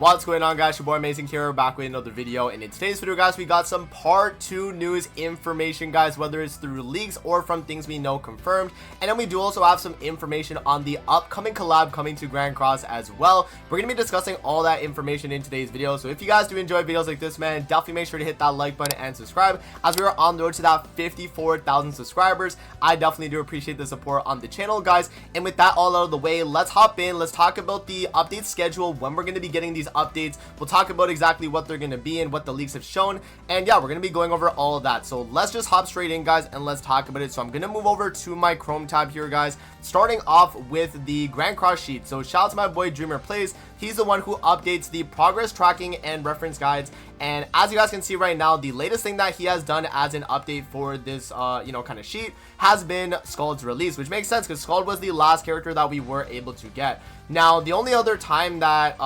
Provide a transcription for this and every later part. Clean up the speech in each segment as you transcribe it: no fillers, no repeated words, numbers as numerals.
What's going on, guys? Your boy Amazing here, back with another video. And in today's video, guys, we got some part 2 news information, guys, whether it's through leaks or from things we know confirmed. And then we do also have some information on the upcoming collab coming to Grand Cross as well. We're gonna be discussing all that information in today's video. So if you guys do enjoy videos like this, man, definitely make sure to hit that like button and subscribe, as we are on the road to that 54,000 subscribers. I definitely do appreciate the support on the channel, guys. And with that all out of the way, let's hop in. Let's talk about the update schedule, when we're going to be getting these updates. We'll talk about exactly what they're going to be and what the leaks have shown. And yeah, we're going to be going over all of that. So let's just hop straight in, guys, and let's talk about it. So I'm going to move over to my Chrome tab here, guys, starting off with the Grand Cross sheet. So shout out to my boy Dreamer Plays. He's the one who updates the progress tracking and reference guides. And as you guys can see right now, the latest thing that he has done as an update for this kind of sheet has been Scald's release, which makes sense because Scald was the last character that we were able to get. Now, the only other time that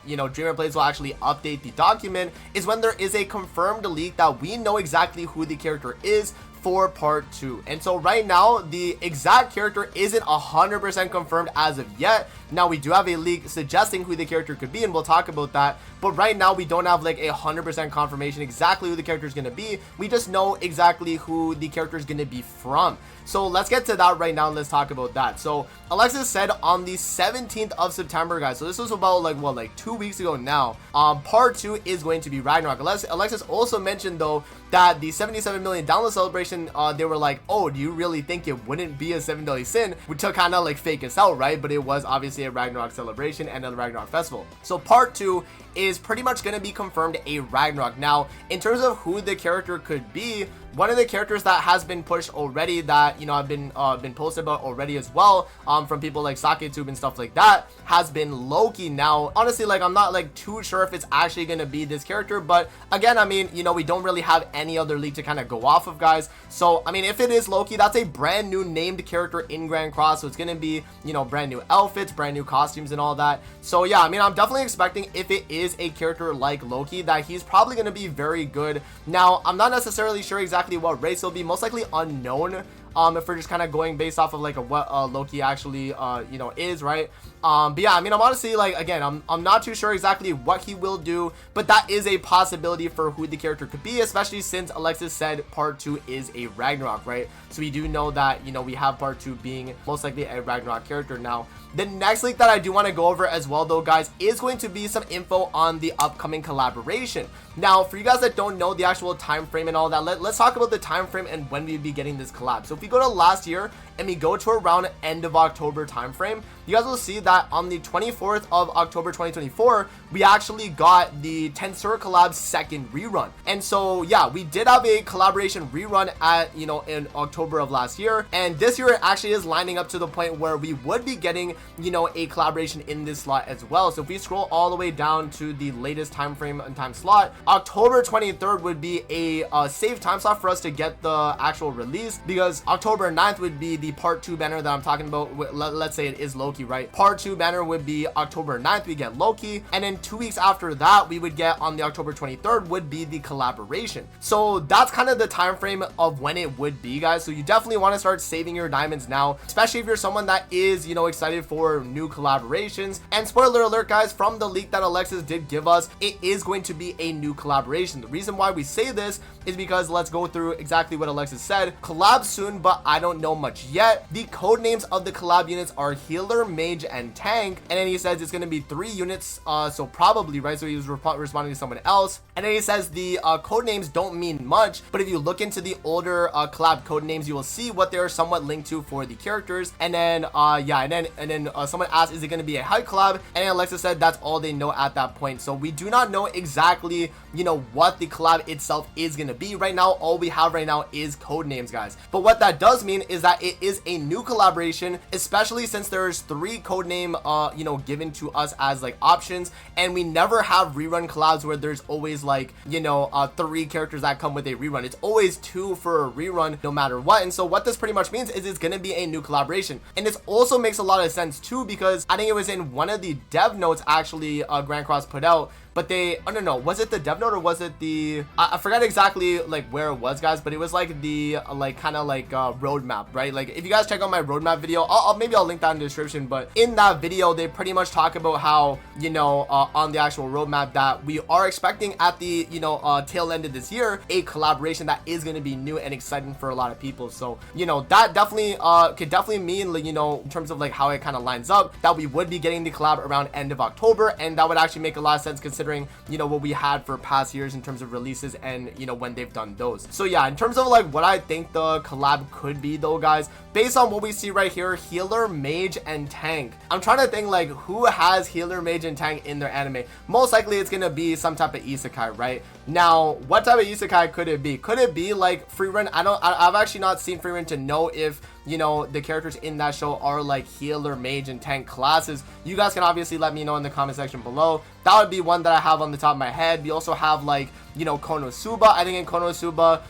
Dreamer Plays will actually update the document is when there is a confirmed leak that we know exactly who the character is for part 2. And so right now, the exact character isn't 100% confirmed as of yet. Now, we do have a leak suggesting who the character could be, and we'll talk about that. But right now, we don't have like 100% confirmation exactly who the character is going to be. We just know exactly who the character is going to be from. So let's get to that right now, and let's talk about that. So Alexis said on the 17th of September, guys, so this was about like 2 weeks ago now, part 2 is going to be Ragnarok. Alexis also mentioned though that the 77 million download celebration, they were like, oh, do you really think it wouldn't be a 7 Deadly Sin, to kind of like fake us out, right? But it was obviously a Ragnarok celebration and a Ragnarok festival. So part 2 is pretty much going to be confirmed a Ragnarok. Now, in terms of who the character could be, one of the characters that has been pushed already, that have been posted about already as well, from people like SakeTube and stuff like that, has been Loki. Now, honestly, like, I'm not like too sure if it's actually gonna be this character, but again, I mean, we don't really have any other leak to kind of go off of, guys. So I mean, if it is Loki, that's a brand new named character in Grand Cross, so it's gonna be brand new outfits, brand new costumes and all that. So yeah, I mean, I'm definitely expecting, if it is a character like Loki, that he's probably gonna be very good. Now, I'm not necessarily sure exactly what race he'll be, most likely unknown, if we're just kind of going based off of like what Loki actually is, right? But yeah, I mean, I'm honestly, like, again, I'm not too sure exactly what he will do, but that is a possibility for who the character could be, especially since Alexis said part 2 is a Ragnarok, right? So we do know that we have part 2 being most likely a Ragnarok character. Now, the next leak that I do want to go over as well though, guys, is going to be some info on the upcoming collaboration. Now, for you guys that don't know the actual time frame and all that, let's talk about the time frame and when we'd be getting this collab. So if we go to last year and we go to around end of October time frame, you guys will see that on the 24th of October 2024, we actually got the Tensura collab second rerun. And so yeah, we did have a collaboration rerun at in October of last year, and this year it actually is lining up to the point where we would be getting a collaboration in this slot as well. So if we scroll all the way down to the latest time frame and time slot, October 23rd would be a safe time slot for us to get the actual release, because October 9th would be the part 2 banner that I'm talking about. Let's say it is Loki, right? Part 2 banner would be October 9th, we get Loki, and then 2 weeks after that, we would get on the October 23rd would be the collaboration. So that's kind of the time frame of when it would be, guys. So you definitely want to start saving your diamonds now, especially if you're someone that is excited for new collaborations. And spoiler alert, guys, from the leak that Alexis did give us, it is going to be a new collaboration. The reason why we say this is because let's go through exactly what Alexis said. Collab soon, but I don't know much yet. The code names of the collab units are Healer, Mage, and Tank. And then he says it's going to be 3 units, so probably, right? So he was responding to someone else. And then he says the code names don't mean much, but if you look into the older collab code names, you will see what they're somewhat linked to for the characters. And then yeah, and then someone asked, is it going to be a high collab? And then Alexa said that's all they know at that point. So we do not know exactly what the collab itself is going to be right now. All we have right now is code names, guys. But what that does mean is that it is a new collaboration, especially since there's 3 code name given to us as like options, and we never have rerun collabs where there's always like 3 characters that come with a rerun. It's always 2 for a rerun no matter what. And so what this pretty much means is it's going to be a new collaboration. And this also makes a lot of sense too, because I think it was in one of the dev notes actually Grand Cross put out but they, oh no, was it the dev note or was it the, I forgot exactly like where it was, guys, but it was like the like kind of like roadmap, right? Like if you guys check out my roadmap video, maybe I'll link that in the description, but in that video they pretty much talk about how, you know, on the actual roadmap that we are expecting at the, you know, tail end of this year, a collaboration that is going to be new and exciting for a lot of people. So, you know, that definitely could definitely mean, like, you know, in terms of like how it kind of lines up, that we would be getting the collab around end of October, and that would actually make a lot of sense considering, you know, what we had for past years in terms of releases and, you know, when they've done those. So yeah, in terms of like what I think the collab could be though, guys, based on what we see right here, healer, mage, and tank. I'm trying to think like who has healer, mage, and tank in their anime. Most likely it's gonna be some type of isekai, right? Now, what type of isekai could it be? Could it be like Freerun? I've actually not seen Freerun to know if, you know, the characters in that show are like healer, mage, and tank classes. You guys can obviously let me know in the comment section below. That would be one that I have on the top of my head. We also have like, you know, Konosuba. I think in Konosuba,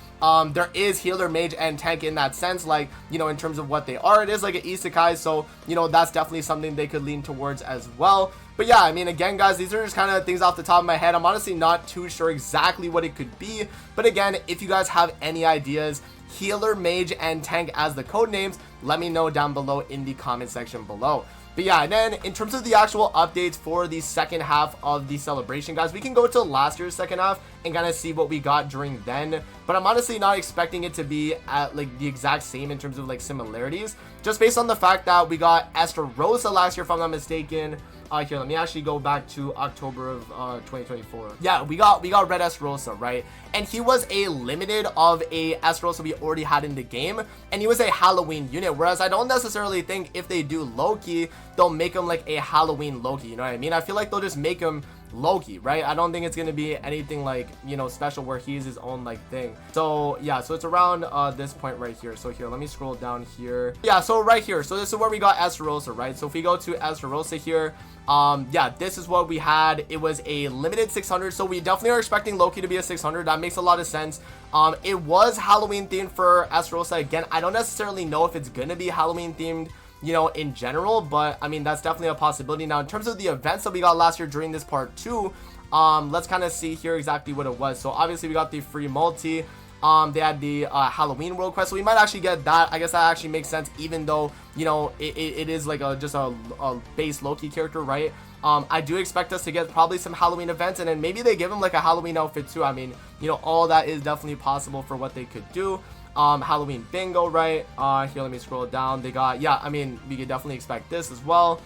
there is healer, mage, and tank in that sense, like, you know, in terms of what they are. It is like an isekai, so, you know, that's definitely something they could lean towards as well. But yeah, I mean, again, guys, these are just kind of things off the top of my head. I'm honestly not too sure exactly what it could be, but again, if you guys have any ideas, healer, mage, and tank as the code names, let me know down below in the comment section below. But yeah, and then in terms of the actual updates for the second half of the celebration, guys, we can go to last year's second half and kind of see what we got during then. But I'm honestly not expecting it to be at like the exact same in terms of like similarities, just based on the fact that we got Esterosa last year, if I'm not mistaken. Here, let me actually go back to October of 2024. Yeah, we got Red Esterosa, right? And he was a limited of a Esterosa we already had in the game, and he was a Halloween unit, whereas I don't necessarily think if they do Loki, they'll make him like a Halloween Loki, you know what I mean? I feel like they'll just make him Loki, right? I don't think it's gonna be anything like, you know, special where he's his own like thing. So yeah, so it's around this point right here. So here, let me scroll down here. Yeah, so right here, so this is where we got Esterosa, right? So if we go to Esterosa here, yeah, this is what we had. It was a limited 600, so we definitely are expecting Loki to be a 600. That makes a lot of sense. It was Halloween themed for Esterosa. Again, I don't necessarily know if it's gonna be Halloween themed, you know, in general, but I mean, that's definitely a possibility. Now, in terms of the events that we got last year during this part 2, let's kind of see here exactly what it was. So obviously we got the free multi. They had the Halloween world quest, so we might actually get that. I guess that actually makes sense, even though, you know, it is like just a base Loki character, right? I do expect us to get probably some Halloween events, and then maybe they give him like a Halloween outfit too. I mean, you know, all that is definitely possible for what they could do. Halloween bingo, right? Here, let me scroll down. They got, yeah, I mean, we could definitely expect this as well.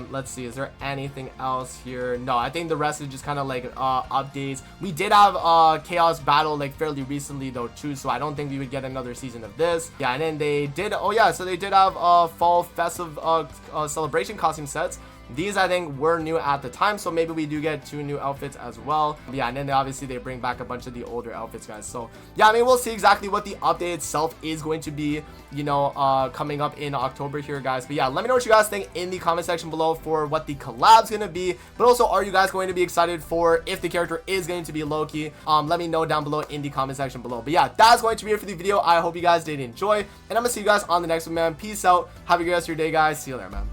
Let's see, is there anything else here? No, I think the rest is just kind of like updates. We did have Chaos Battle like fairly recently though too, so I don't think we would get another season of this. Yeah, and then they did, oh yeah, so they did have fall festive celebration costume sets. These, I think, were new at the time, so maybe we do get 2 new outfits as well. But yeah, and then obviously they bring back a bunch of the older outfits, guys. So yeah, I mean, we'll see exactly what the update itself is going to be, you know, coming up in October here, guys. But yeah, let me know what you guys think in the comment section below for what the collab's gonna be. But also, are you guys going to be excited for if the character is going to be Loki? Let me know down below in the comment section below. But yeah, that's going to be it for the video. I hope you guys did enjoy, and I'm gonna see you guys on the next one, man. Peace out. Have a good rest of your day, guys. See you later, man.